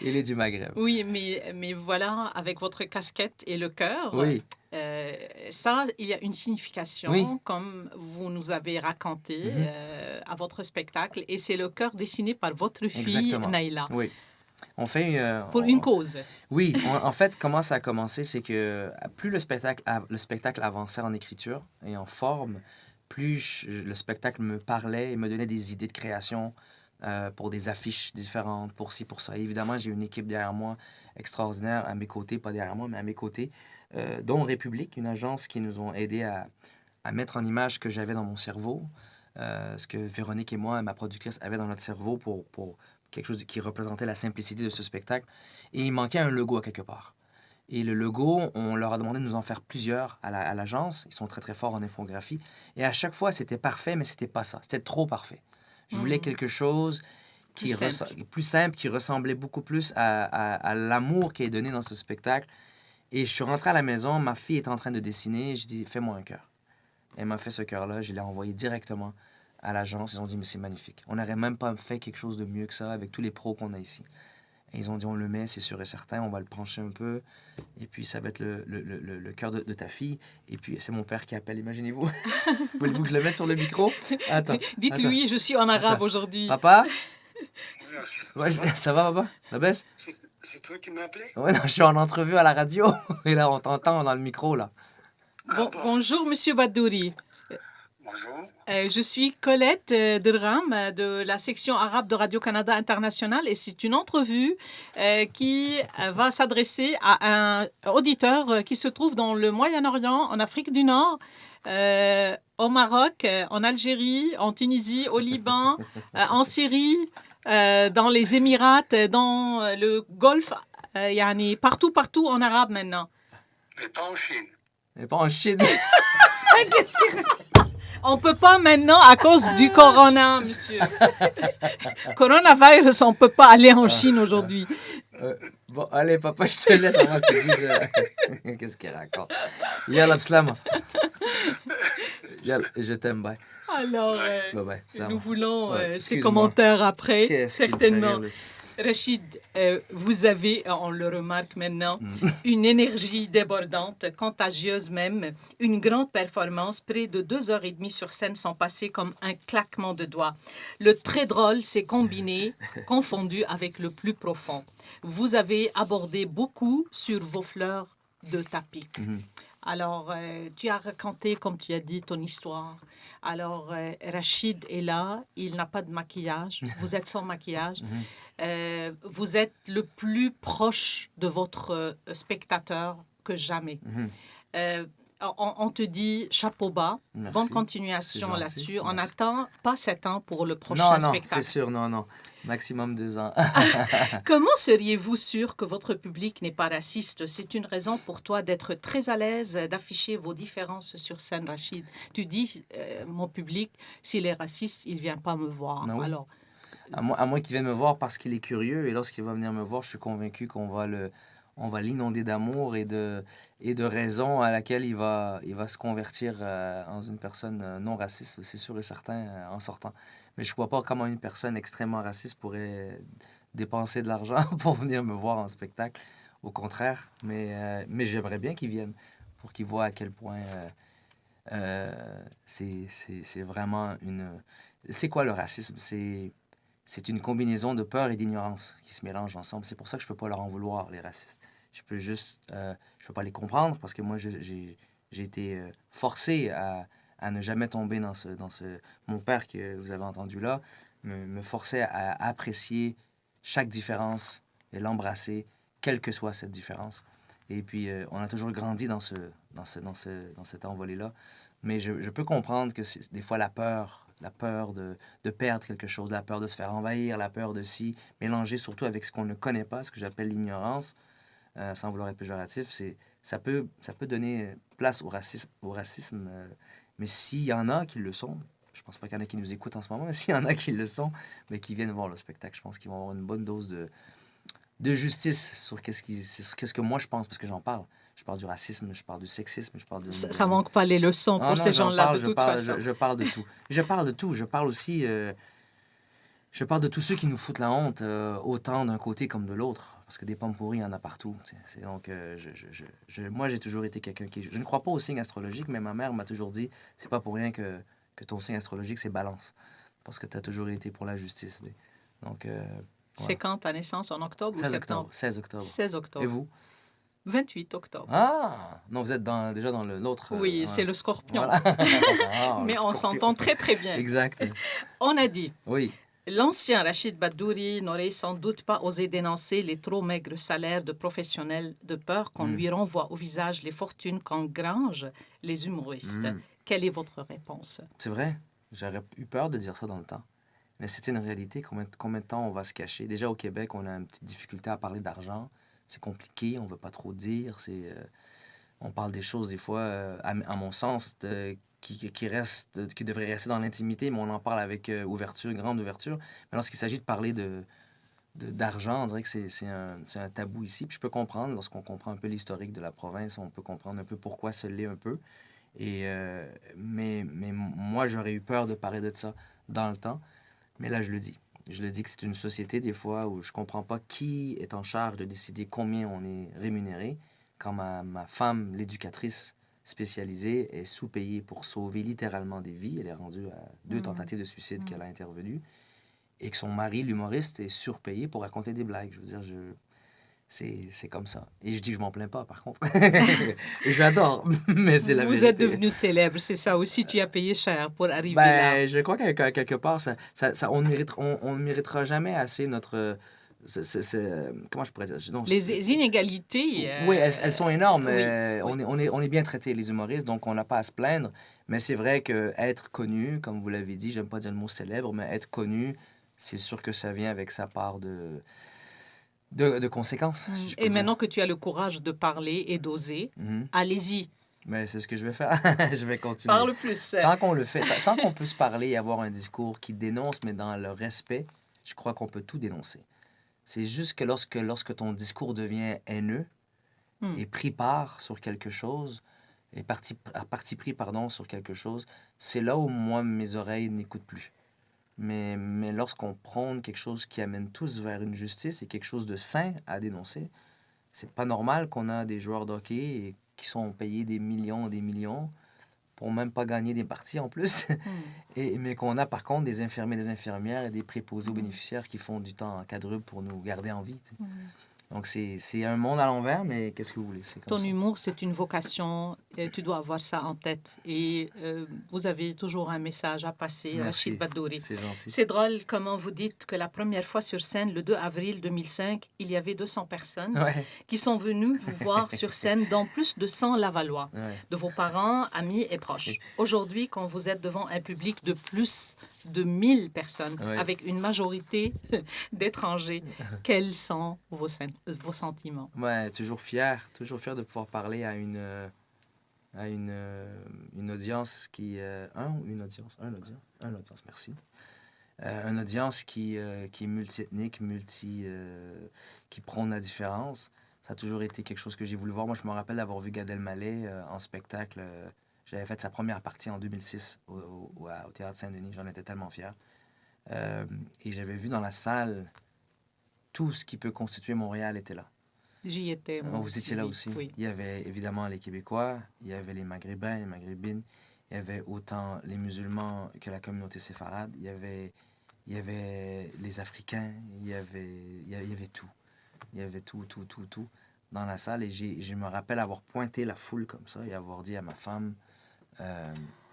Il est du Maghreb. Oui, mais voilà, avec votre casquette et le cœur, Oui, ça, il y a une oui, signification, comme vous nous avez raconté mhm, à votre spectacle, et c'est le cœur dessiné par votre fille exactement. Naïla, Oui. On fait, pour une cause. oui, en fait, comment ça a commencé, c'est que plus le spectacle avançait en écriture et en forme, plus le spectacle me parlait et me donnait des idées de création pour des affiches différentes, pour ci, pour ça. Et évidemment, j'ai une équipe derrière moi extraordinaire, à mes côtés, pas derrière moi, mais à mes côtés, dont République, une agence qui nous ont aidés à mettre en image ce que j'avais dans mon cerveau, ce que Véronique et moi, ma productrice, avaient dans notre cerveau pour quelque chose qui représentait la simplicité de ce spectacle. Et il manquait un logo à quelque part. Et le logo, on leur a demandé de nous en faire plusieurs à l'agence. Ils sont très, très forts en infographie. Et à chaque fois, c'était parfait, mais c'était pas ça. C'était trop parfait. Je voulais Hmm, quelque chose plus simple. plus simple, qui ressemblait beaucoup plus à l'amour qui est donné dans ce spectacle. Et je suis rentré à la maison, ma fille était en train de dessiner, je dis, fais-moi un cœur. Elle m'a fait ce cœur-là, je l'ai envoyé directement à l'agence. Ils ont dit, mais c'est magnifique. On n'aurait même pas fait quelque chose de mieux que ça avec tous les pros qu'on a ici. Et ils ont dit, on le met, c'est sûr et certain, on va le pencher un peu. Et puis, ça va être le cœur de ta fille. Et puis, c'est mon père qui appelle, imaginez-vous. Voulez-vous que je le mette sur le micro? Attends, attends, Dites-lui, je suis en attends. arabe aujourd'hui. Papa? Oui, Ouais, ça va? ça va, papa? Ça baisse? C'est toi qui m'as appelé? Ouais, non, je suis en entrevue à la radio. Et là, on t'entend dans le micro, là. Ah Bon, bon, bonjour, Monsieur Badouri. bonjour. Je suis Colette Derram de la section arabe de Radio-Canada International et c'est une entrevue qui va s'adresser à un auditeur qui se trouve dans le Moyen-Orient, en Afrique du Nord, au Maroc, en Algérie, en Tunisie, au Liban, en Syrie, dans les Émirats, dans le Golfe, yani partout, partout en arabe maintenant. Mais pas en Chine. Et pas en Chine. On peut pas maintenant à cause du corona, monsieur. Coronavirus, on peut pas aller en Chine aujourd'hui. Bon, allez, papa, je te laisse avant que tu dises. Qu'est-ce qu'elle raconte? Yalla, bslama. Yalla, je t'aime, bye. Alors, Bye bye, bslama. nous voulons Ouais, ces excuse-moi. commentaires après, Qu'est-ce qui me fait certainement. rire, lui? Rachid, vous avez, on le remarque maintenant, une énergie débordante, contagieuse même, une grande performance, près de 2 heures et demie sur scène sont passées comme un claquement de doigts. Le très drôle s'est combiné, confondu avec le plus profond. Vous avez abordé beaucoup sur vos fleurs de tapis. Mhm. Alors, tu as raconté, comme tu as dit, ton histoire. Alors, Rachid est là, il n'a pas de maquillage, vous êtes sans maquillage. Mhm. Vous êtes le plus proche de votre spectateur que jamais. Mhm. On te dit chapeau bas, Merci. bonne C'est continuation gentil. là-dessus. On Merci. n'attend pas 7 ans pour le prochain Non, c'est spectacle. sûr, non. Maximum 2 ans. Comment seriez-vous sûr que votre public n'est pas raciste? C'est une raison pour toi d'être très à l'aise, d'afficher vos différences sur scène, Rachid. Tu dis, mon public, s'il est raciste, il ne vient pas me voir. Ah oui. Alors, À moins qu'il vienne me voir parce qu'il est curieux. Et lorsqu'il va venir me voir, je suis convaincu on va l'inonder d'amour et de raison à laquelle il va se convertir en une personne non raciste, c'est sûr et certain, en sortant. Mais je ne vois pas comment une personne extrêmement raciste pourrait dépenser de l'argent pour venir me voir en spectacle. Au contraire, mais j'aimerais bien qu'il vienne pour qu'il voit à quel point c'est vraiment une... C'est quoi le racisme? C'est une combinaison de peur et d'ignorance qui se mélangent ensemble. C'est pour ça que je peux pas leur en vouloir, les racistes. Je peux pas les comprendre parce que moi, j'ai été forcé à ne jamais tomber mon père que vous avez entendu là, me forçait à apprécier chaque différence et l'embrasser, quelle que soit cette différence. Et puis, on a toujours grandi dans cette envolée-là. Mais je peux comprendre que c'est des fois la peur de perdre quelque chose, la peur de se faire envahir, la peur de s'y mélanger, surtout avec ce qu'on ne connaît pas, ce que j'appelle l'ignorance, sans vouloir être péjoratif, ça peut donner place au racisme, mais s'il y en a qui le sont, je pense pas qu'il y en a qui nous écoutent en ce moment, mais s'il y en a qui le sont, mais qui viennent voir le spectacle, je pense qu'ils vont avoir une bonne dose de justice sur qu'est-ce que moi je pense, parce que j'en parle. Je parle du racisme, je parle du sexisme, je parle ça manque pas les leçons Ah pour non, ces j'en gens-là, parle, de toute façon. je parle de tout. Je parle de tout. Je parle aussi Je parle de tous ceux qui nous foutent la honte, autant d'un côté comme de l'autre. Parce que des pommes pourries, il y en a partout. Donc, moi, j'ai toujours été quelqu'un qui... Je ne crois pas aux signes astrologiques, mais ma mère m'a toujours dit, c'est pas pour rien que ton signe astrologique, c'est Balance. Parce que tu as toujours été pour la justice. Donc, C'est voilà. quand ta naissance, en octobre ou 16 septembre? octobre. 16 octobre. 16 Et octobre. vous? 28 octobre. Ah! Non, vous êtes déjà dans l'autre... Oui, ouais. c'est le scorpion. Voilà. Ah, Mais le on scorpion. s'entend très, très bien. Exact. On a dit, Oui. l'ancien Rachid Badouri n'aurait sans doute pas osé dénoncer les trop maigres salaires de professionnels de peur qu'on lui renvoie au visage les fortunes qu'engrangent les humoristes. Quelle est votre réponse? C'est vrai. J'aurais eu peur de dire ça dans le temps. Mais c'est une réalité. Combien de temps on va se cacher? Déjà, au Québec, on a une petite difficulté à parler d'argent. C'est compliqué, on ne veut pas trop dire. On parle des choses, des fois, à mon sens, qui devraient rester dans l'intimité, mais on en parle avec ouverture, grande ouverture. Mais lorsqu'il s'agit de parler d'argent, on dirait que c'est un tabou ici. Puis je peux comprendre, lorsqu'on comprend un peu l'historique de la province, on peut comprendre un peu pourquoi ça l'est un peu. Mais moi, j'aurais eu peur de parler de ça dans le temps. Mais là, je le dis. Je le dis que c'est une société, des fois, où je ne comprends pas qui est en charge de décider combien on est rémunéré. Quand ma femme, l'éducatrice spécialisée, est sous-payée pour sauver littéralement des vies, elle est rendue à 2 tentatives de suicide qu'elle a intervenues, et que son mari, l'humoriste, est surpayé pour raconter des blagues. Je veux dire, c'est comme ça. Et je dis que je m'en plains pas, par contre. J'adore, mais c'est la vérité. Vous êtes devenu célèbre, c'est ça aussi, tu as payé cher pour arriver là. Je crois qu'à quelque part, on ne méritera jamais assez notre... comment je pourrais dire? Non, Les inégalités... Oui, elles sont énormes. oui. On est bien traités, les humoristes, donc on n'a pas à se plaindre. Mais c'est vrai qu'être connu, comme vous l'avez dit, j'aime pas dire le mot célèbre, mais être connu, c'est sûr que ça vient avec sa part de conséquences. si je peux Et dire. maintenant que tu as le courage de parler et d'oser, allez-y, Mais c'est ce que je vais faire. Je vais continuer. parle plus. Tant qu'on le fait, tant qu'on peut se parler et avoir un discours qui dénonce, mais dans le respect, je crois qu'on peut tout dénoncer. C'est juste que lorsque ton discours devient haineux et pris part sur quelque chose, et parti pris, pardon, sur quelque chose, c'est là où moi, mes oreilles n'écoutent plus. Mais lorsqu'on prône quelque chose qui amène tous vers une justice et quelque chose de sain à dénoncer, c'est pas normal qu'on a des joueurs de hockey qui sont payés des millions pour même pas gagner des parties en plus. Mais qu'on a par contre des infirmiers, des infirmières et des préposés aux bénéficiaires qui font du temps en quadruple pour nous garder en vie. Tu sais. Donc c'est un monde à l'envers, mais qu'est-ce que vous voulez? C'est comme Ton ça. humour, c'est une vocation, et tu dois avoir ça en tête. Et vous avez toujours un message à passer, Merci. Rachid Badouri. C'est gentil. C'est drôle comment vous dites que la première fois sur scène, le 2 avril 2005, il y avait 200 personnes Ouais, qui sont venues vous voir sur scène, dont plus de 100 Lavallois, ouais. de vos parents, amis et proches. Aujourd'hui, quand vous êtes devant un public de plus de 1000 personnes, Ouais. avec une majorité d'étrangers, quels sont vos sentiments? Ouais, toujours fier de pouvoir parler à une audience qui... une audience, merci. Une audience qui est multiethnique, qui prône la différence. Ça a toujours été quelque chose que j'ai voulu voir. Moi, je me rappelle d'avoir vu Gad Elmaleh en spectacle. J'avais fait sa première partie en 2006 au Théâtre Saint-Denis. J'en étais tellement fier. Et j'avais vu dans la salle tout ce qui peut constituer Montréal était là. J'y étais. moi Vous étiez là aussi. Oui. Il y avait évidemment les Québécois, il y avait les Maghrébins, les Maghrébines, il y avait autant les musulmans que la communauté séfarade, il y avait les Africains, il y avait tout. Il y avait tout dans la salle. Et je me rappelle avoir pointé la foule comme ça et avoir dit à ma femme,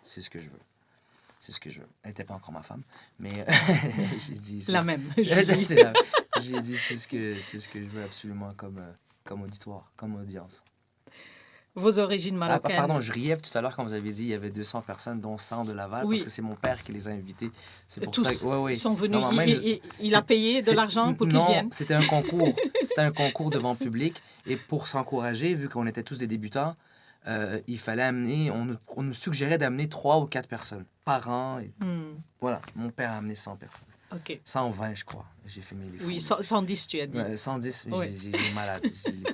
c'est ce que je veux. C'est ce que je veux. Elle n'était pas encore ma femme, mais j'ai dit... La même. J'ai dit, c'est ce que je veux absolument comme auditoire, comme audience. Vos origines marocaines. Pardon, je riais tout à l'heure quand vous avez dit il y avait 200 personnes, dont 100 de Laval, Oui. parce que c'est mon père qui les a invités. C'est pour Tous ça que... Ouais. ils sont venus. Non, même- Il a c'est- payé de c'est- l'argent pour qu'ils Non, viennent. c'était un concours. C'était un concours devant le public. Et pour s'encourager, vu qu'on était tous des débutants, il fallait amener... On nous suggérait d'amener 3 ou 4 personnes par an. Et Hmm. voilà, mon père a amené 100 personnes. OK. 120, je crois. J'ai filmé les fous. Oui, 110, tu as dit. 110, Oui. j'ai malade.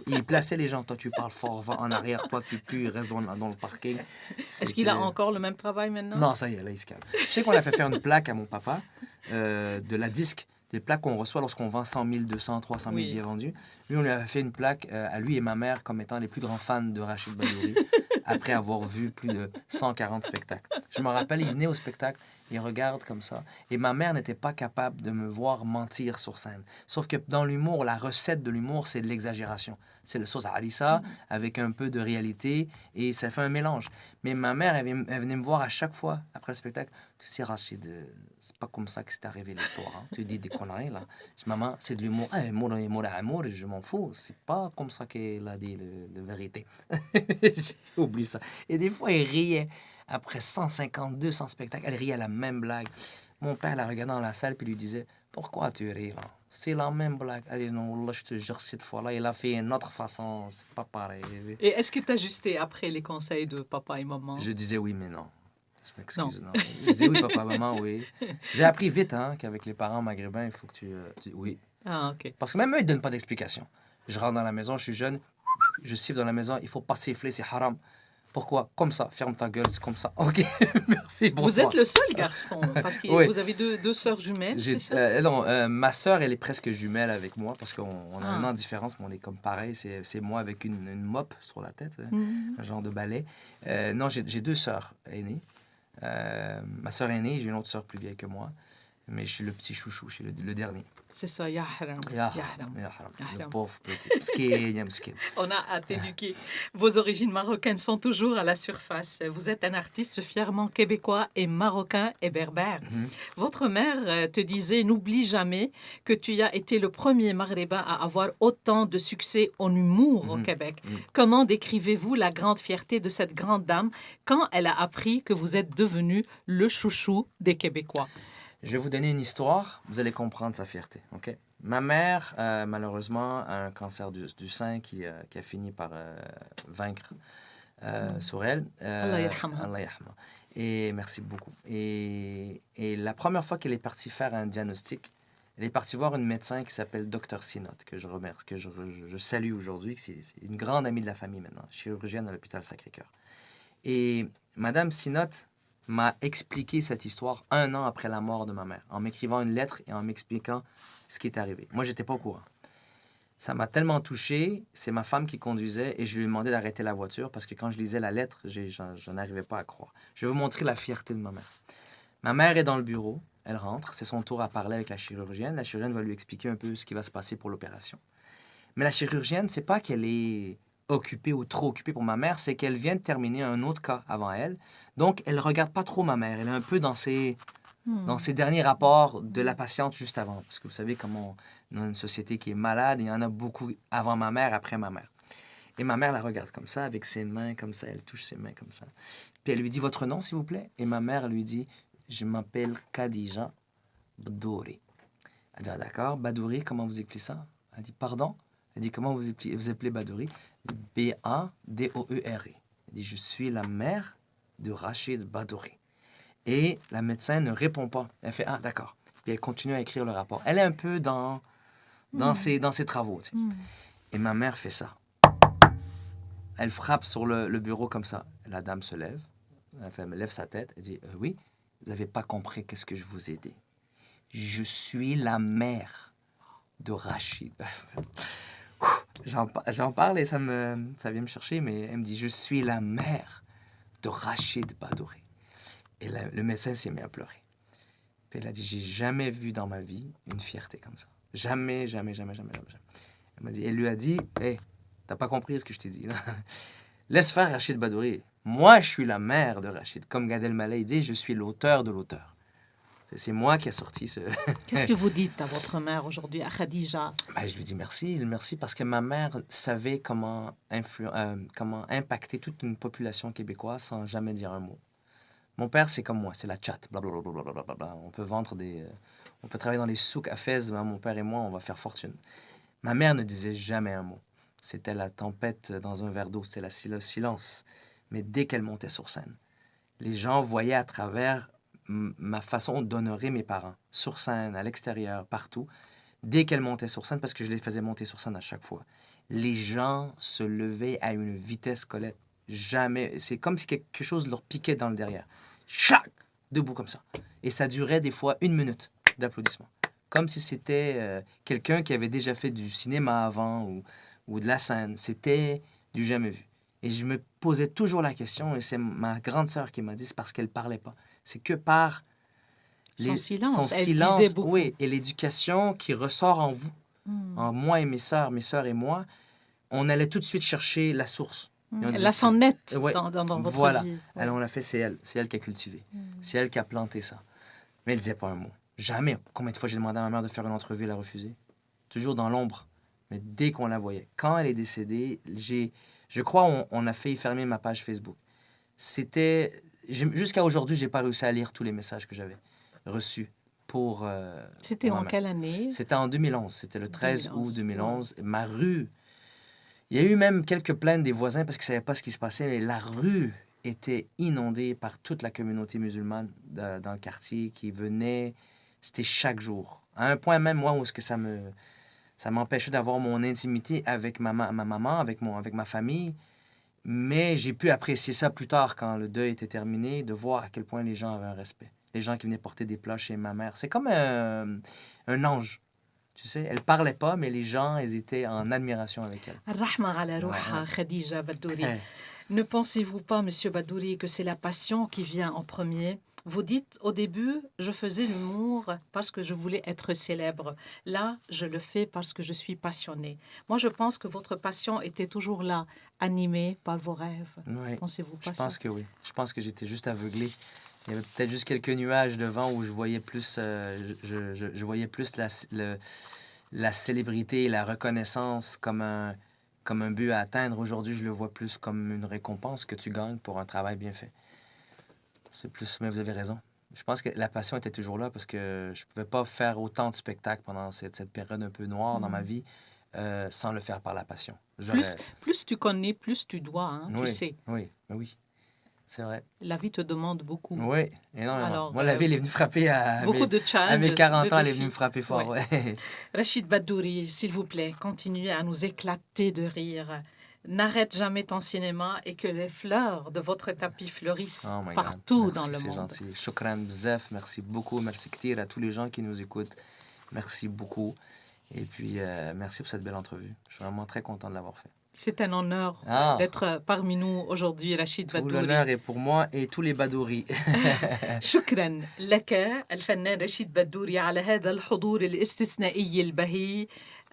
Il plaçait les gens. Toi, tu parles fort, va en arrière. Toi, tu pues, reste dans le parking. Est-ce qu'il a encore le même travail maintenant? Non, ça y est, là, il se calme. Je sais qu'on a fait faire une plaque à mon papa, de la disque, des plaques qu'on reçoit lorsqu'on vend 100 000, 200, 300 000 Oui. billets vendus. Lui, on lui avait fait une plaque à lui et ma mère comme étant les plus grands fans de Rachid Badouri, après avoir vu plus de 140 spectacles. Je me rappelle, il venait au spectacle, il regarde comme ça. Et ma mère n'était pas capable de me voir mentir sur scène. Sauf que dans l'humour, la recette de l'humour, c'est de l'exagération. C'est le sauce harissa avec un peu de réalité et ça fait un mélange. Mais ma mère, elle venait me voir à chaque fois après le spectacle. Tu sais, Rachid, c'est pas comme ça que c'est arrivé l'histoire. Hein. Tu dis des conneries, là. Je dis, maman, c'est de l'humour. Ah, amour, amour, je m'en fous. C'est pas comme ça qu'elle a dit la vérité. J'ai oublié ça. Et des fois, elle riait. Après 150, 200 spectacles, elle riait à la même blague. Mon père la regardait dans la salle puis lui disait, pourquoi tu ris, là? C'est la même blague. Elle dit, non, là, je te jure, cette fois-là, il a fait une autre façon. C'est pas pareil. Et est-ce que tu as ajusté après les conseils de papa et maman? Je disais oui, mais non. Je m'excuse, non. Je dis oui, papa, maman, oui. J'ai appris vite hein, qu'avec les parents maghrébins, il faut que oui. Ah, OK. Parce que même eux, ils ne donnent pas d'explication. Je rentre dans la maison, je suis jeune, je siffle dans la maison, il ne faut pas siffler, c'est haram. Pourquoi? Comme ça, ferme ta gueule, c'est comme ça. OK, merci, bonsoir. Vous êtes le seul garçon, parce que Oui. vous avez deux sœurs jumelles, c'est ça? Non, ma sœur, elle est presque jumelle avec moi, parce qu'on a un Ah. an de différence, mais on est comme pareil. C'est moi avec une mop sur la tête, Mhm. un genre de balai. Non, j'ai deux sœurs aînées. Ma sœur aînée, j'ai une autre sœur plus vieille que moi, mais je suis le petit chouchou, je suis le dernier. C'est ça, ya haram. Ya Ya haram, haram. ya haram. Ya Le haram. pauvre petit. Mskin, ya mskin. On a à t'éduquer. Vos origines marocaines sont toujours à la surface. Vous êtes un artiste fièrement québécois et marocain et berbère. Mhm. Votre mère te disait, n'oublie jamais que tu as été le premier maghrébin à avoir autant de succès en humour au Mhm. Québec. Mhm. Comment décrivez-vous la grande fierté de cette grande dame quand elle a appris que vous êtes devenu le chouchou des Québécois? Je vais vous donner une histoire, vous allez comprendre sa fierté. OK? Ma mère, malheureusement, a un cancer du sein qui a fini par vaincre sur elle. Allah yarhamha. Allah yarhamha. Et merci beaucoup. Et la première fois qu'elle est partie faire un diagnostic, elle est partie voir une médecin qui s'appelle Dr Sinot, que je remercie, que je salue aujourd'hui, que c'est une grande amie de la famille maintenant, chirurgienne à l'hôpital Sacré-Cœur. Et Madame Sinot m'a expliqué cette histoire 1 an après la mort de ma mère, en m'écrivant une lettre et en m'expliquant ce qui est arrivé. Moi, j'étais pas au courant. Ça m'a tellement touché, c'est ma femme qui conduisait et je lui ai demandé d'arrêter la voiture parce que quand je lisais la lettre, je n'arrivais pas à croire. Je vais vous montrer la fierté de ma mère. Ma mère est dans le bureau, elle rentre, c'est son tour à parler avec la chirurgienne. La chirurgienne va lui expliquer un peu ce qui va se passer pour l'opération. Mais la chirurgienne, c'est pas qu'elle est occupée ou trop occupée pour ma mère, c'est qu'elle vient de terminer un autre cas avant elle. Donc, elle regarde pas trop ma mère. Elle est un peu dans ses derniers rapports de la patiente juste avant. Parce que vous savez comment on a une société qui est malade, il y en a beaucoup avant ma mère, après ma mère. Et ma mère la regarde comme ça, avec ses mains comme ça, elle touche ses mains comme ça. Puis elle lui dit, votre nom, s'il vous plaît? Et ma mère lui dit, je m'appelle Khadija Badouri. Elle dit, ah, d'accord, Badouri, comment vous appelez ça? Elle dit, pardon? Elle dit, comment vous appelez Badouri? B-A-D-O-E-R-I. Elle dit, je suis la mère de Rachid Badouri. Et la médecin ne répond pas. Elle fait, ah, d'accord. Puis elle continue à écrire le rapport. Elle est un peu dans ses travaux. Tu sais. Et ma mère fait ça. Elle frappe sur le bureau comme ça. La dame se lève. Elle lève sa tête. Elle dit, oui, vous n'avez pas compris qu'est-ce que je vous ai dit. Je suis la mère de Rachid. J'en parle et ça vient me chercher, mais elle me dit, je suis la mère de Rachid Badouri. Et le médecin s'est mis à pleurer. Puis elle a dit, j'ai jamais vu dans ma vie une fierté comme ça. Jamais, jamais, jamais, jamais, jamais. Elle lui a dit, hé, t'as pas compris ce que je t'ai dit, là. Laisse faire Rachid Badouri. Moi, je suis la mère de Rachid. Comme Gad Elmaleh dit, je suis l'auteur de l'auteur. C'est moi qui ai sorti ce... Qu'est-ce que vous dites à votre mère aujourd'hui, à Khadija? Ben, je lui dis merci parce que ma mère savait comment impacter toute une population québécoise sans jamais dire un mot. Mon père, c'est comme moi, c'est la chatte. Blablabla. On peut vendre on peut travailler dans les souks à Fès, mon père et moi, on va faire fortune. Ma mère ne disait jamais un mot. C'était la tempête dans un verre d'eau, c'était le silence. Mais dès qu'elle montait sur scène, les gens voyaient à travers ma façon d'honorer mes parents, sur scène, à l'extérieur, partout. Dès qu'elles montaient sur scène, parce que je les faisais monter sur scène à chaque fois, les gens se levaient à une vitesse, Colette, jamais. C'est comme si quelque chose leur piquait dans le derrière. Chac! Debout comme ça. Et ça durait des fois 1 minute d'applaudissements. Comme si c'était quelqu'un qui avait déjà fait du cinéma avant ou de la scène. C'était du jamais vu. Et je me posais toujours la question, et c'est ma grande sœur qui m'a dit, c'est parce qu'elle ne parlait pas. C'est que par Son silence. Elle silence, disait beaucoup. oui, et l'éducation qui ressort en vous, en moi et mes sœurs et moi, on allait tout de suite chercher la source. Et on disait, La sang nette Ouais, dans votre voilà. vie. Ouais. Alors on l'a fait, c'est elle qui a cultivé. C'est elle qui a planté ça. Mais elle disait pas un mot. Jamais. Combien de fois j'ai demandé à ma mère de faire une entrevue, elle a refusé. Toujours dans l'ombre. Mais dès qu'on la voyait. Quand elle est décédée, je crois on a failli fermer ma page Facebook. Jusqu'à aujourd'hui, j'ai pas réussi à lire tous les messages que j'avais reçus pour... C'était pour ma en mère. quelle année? C'était en 2011. C'était le 13 2011. août 2011. Ma rue... Il y a eu même quelques plaintes des voisins parce qu'ils ne savaient pas ce qui se passait, mais la rue était inondée par toute la communauté musulmane dans le quartier qui venait. C'était chaque jour. À un point même, moi, où est-ce que ça m'empêchait d'avoir mon intimité avec ma maman, avec ma famille. Mais j'ai pu apprécier ça plus tard quand le deuil était terminé, de voir à quel point les gens avaient un respect. Les gens qui venaient porter des plats chez ma mère. C'est comme un ange. Tu sais, elle parlait pas, mais les gens, ils étaient en admiration avec elle. Rahma ala ruha, Khadija Badouri. Ne pensez-vous pas, Monsieur Badouri, que c'est la passion qui vient en premier? Vous dites, au début, je faisais l'humour parce que je voulais être célèbre. Là, je le fais parce que je suis passionnée. Moi, je pense que votre passion était toujours là, animée par vos rêves. Oui, Pensez-vous pas je pense que oui. Je pense que j'étais juste aveuglé. Il y avait peut-être juste quelques nuages devant où je voyais plus, je voyais plus la célébrité et la reconnaissance comme un but à atteindre. Aujourd'hui, je le vois plus comme une récompense que tu gagnes pour un travail bien fait. C'est plus, mais vous avez raison. Je pense que la passion était toujours là parce que je ne pouvais pas faire autant de spectacles pendant cette période un peu noire dans ma vie sans le faire par la passion. Plus tu connais, plus tu dois, hein, oui, tu sais. Oui. C'est vrai. La vie te demande beaucoup. Oui, énormément. Alors, moi, la vie, elle est venue frapper à mes 40 ans, elle est venue me frapper fort. Ouais. Ouais. Rachid Badouri, s'il vous plaît, continuez à nous éclater de rire. N'arrête jamais ton cinéma et que les fleurs de votre tapis fleurissent partout dans le monde. C'est gentil. Shukran bzaf, merci beaucoup. Merci ktir à tous les gens qui nous écoutent. Merci beaucoup. Et puis, merci pour cette belle entrevue. Je suis vraiment très content de l'avoir fait. C'est un honneur d'être parmi nous aujourd'hui, Rachid Badouri. Tout l'honneur est pour moi et tous les Badouri. شكرا لك الفنان رشيد بدوري على هذا الحضور الاستثنائي البهي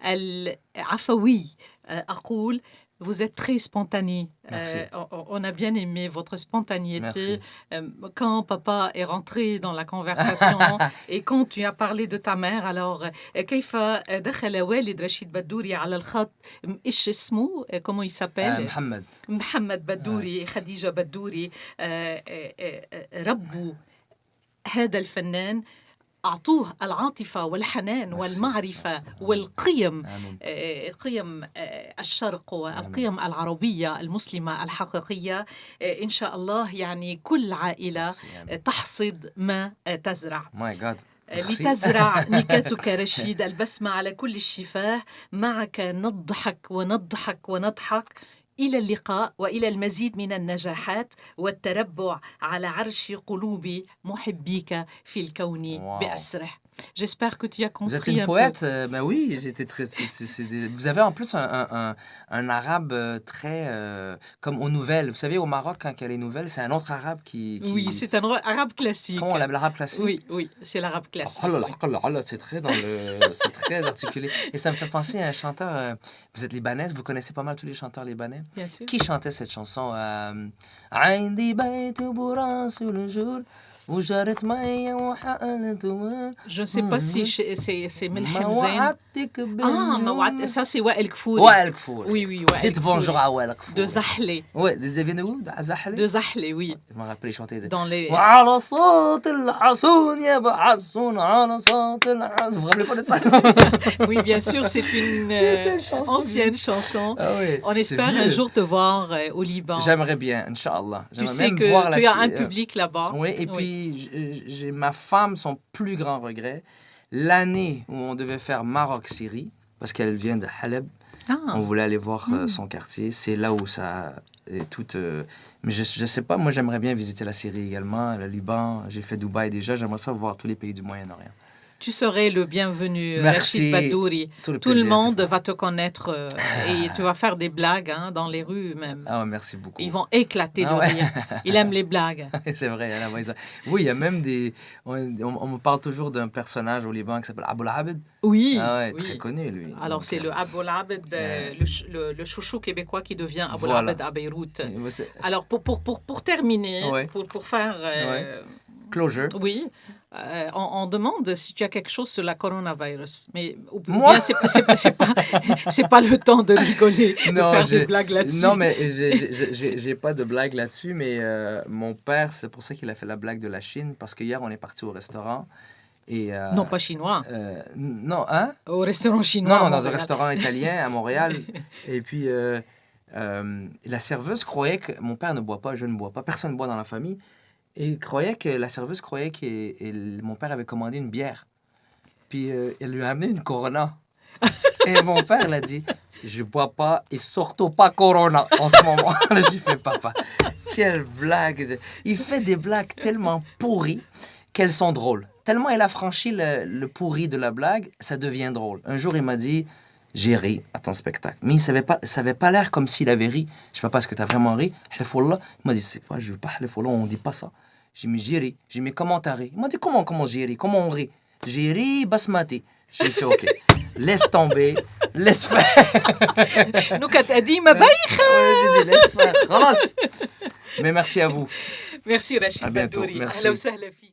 العفوي أقول. Vous êtes très spontané. On a bien aimé votre spontanéité. Quand papa est rentré dans la conversation et quand tu as parlé de ta mère, alors كيف دخل والد رشيد بدوري على الخط؟ إيش اسمه؟ Comment il s'appelle? محمد بدوري. خديجة بدوري. ربوا هذا الفنان. أعطوه العاطفة والحنان والمعرفة والقيم قيم الشرق والقيم العربية المسلمة الحقيقية إن شاء الله يعني كل عائلة تحصد ما تزرع لتزرع نكاتك رشيد البسمة على كل الشفاه معك نضحك ونضحك ونضحك إلى اللقاء وإلى المزيد من النجاحات والتربع على عرش قلوب محبيك في الكون بأسره. J'espère que tu as compris. Vous êtes une poète, ben oui, j'étais très. Vous avez en plus un arabe très comme aux nouvelles. Vous savez, au Maroc, quand il y a les nouvelles, c'est un autre arabe qui... Oui, c'est un arabe classique. Comment on l'appelle, l'arabe classique? Oui, c'est l'arabe classique. C'est très c'est très articulé. Et ça me fait penser à un chanteur. Vous êtes libanaise, vous connaissez pas mal tous les chanteurs libanais. Bien sûr. Qui chantait cette chanson? عندي بيت براس الجور. Je ne sais pas si c'est Melhem Zain. وعدتك ما بالنجوم. وعد ça c'est Wael Kfouri. وائل كفور. Oui, oui, Wael Dites bonjour Kfouri. à Wael Kfour. De Zahle. Ouais, vous avez où à Zahle? De Zahle, oui. Je me rappelle, il chantait. Dans les... وعلى صوت الحصون يبعثون على صوت الحصون. Vous vous rappelez pas de ça? Oui, bien sûr, c'est une C'est une chanson ancienne chanson. Ah oui. On c'est espère vieux. un jour te voir au Liban. J'aimerais bien, Inch'Allah. Tu J'aimerais sais même que voir la tu as un Syrie. public là-bas. Oui, et puis j'ai ma femme, son plus grand regret, l'année où on devait faire Maroc-Syrie, parce qu'elle vient de Haleb, Ah. on voulait aller voir son quartier. C'est là où ça est tout. Mais je sais pas, moi j'aimerais bien visiter la Syrie également, le Liban. J'ai fait Dubaï déjà, j'aimerais ça voir tous les pays du Moyen-Orient. Tu serais le bienvenu, Merci. Rachid Badouri. Tout le Tout le plaisir. monde va te connaître et tu vas faire des blagues dans les rues même. Ah, merci beaucoup. Ils vont éclater de Ah ouais. rire. Ils aiment les blagues. C'est vrai, là-bas, oui, il y a même des. On me parle toujours d'un personnage au Liban qui s'appelle Abou Labed. Oui. Ah ouais, oui. très connu lui. Alors Donc, c'est le Abou Labed, le chouchou québécois qui devient Abou Voilà. Labed à Beyrouth. c'est- Alors pour terminer, Ouais. pour faire... Closure. Oui, on demande si tu as quelque chose sur la coronavirus. Mais ou Moi? bien c'est pas le temps de rigoler, de faire des blagues là-dessus. Non, mais j'ai pas de blague là-dessus, mais mon père, c'est pour ça qu'il a fait la blague de la Chine, parce qu'hier, on est parti au restaurant. Et, Non, pas chinois. non, hein? Au restaurant chinois. Non, à dans un Montréal. restaurant italien à Montréal. Et puis, la serveuse croyait que mon père ne boit pas, je ne bois pas, personne ne boit dans la famille. Et la serveuse croyait que mon père avait commandé une bière. Puis, elle lui a amené une Corona. Et mon père l'a dit, je bois pas et surtout pas Corona en ce moment. J'ai fait, papa, quelle blague. Il fait des blagues tellement pourries qu'elles sont drôles. Tellement elle a franchi le pourri de la blague, ça devient drôle. Un jour, il m'a dit, j'ai ri à ton spectacle. Mais ça avait pas l'air comme s'il avait ri. Je sais pas, est-ce que tu as vraiment ri? Hlifoullah. Il m'a dit, c'est quoi, je veux pas Hlifoullah, on dit pas ça. J'ai mis, j'ai ri. J'ai mis, comment t'as ri? Il m'a dit, comment j'ai ri? Comment on rit? J'ai ri basmati. J'ai fait, OK. Laisse tomber. Laisse faire. Nous, quand t'as dit, ma baille. Ouais, j'ai dit, laisse faire. Ramasse. Mais merci à vous. Merci Rachid À bientôt. Badouri. Merci. أهلا وسهلا فيك.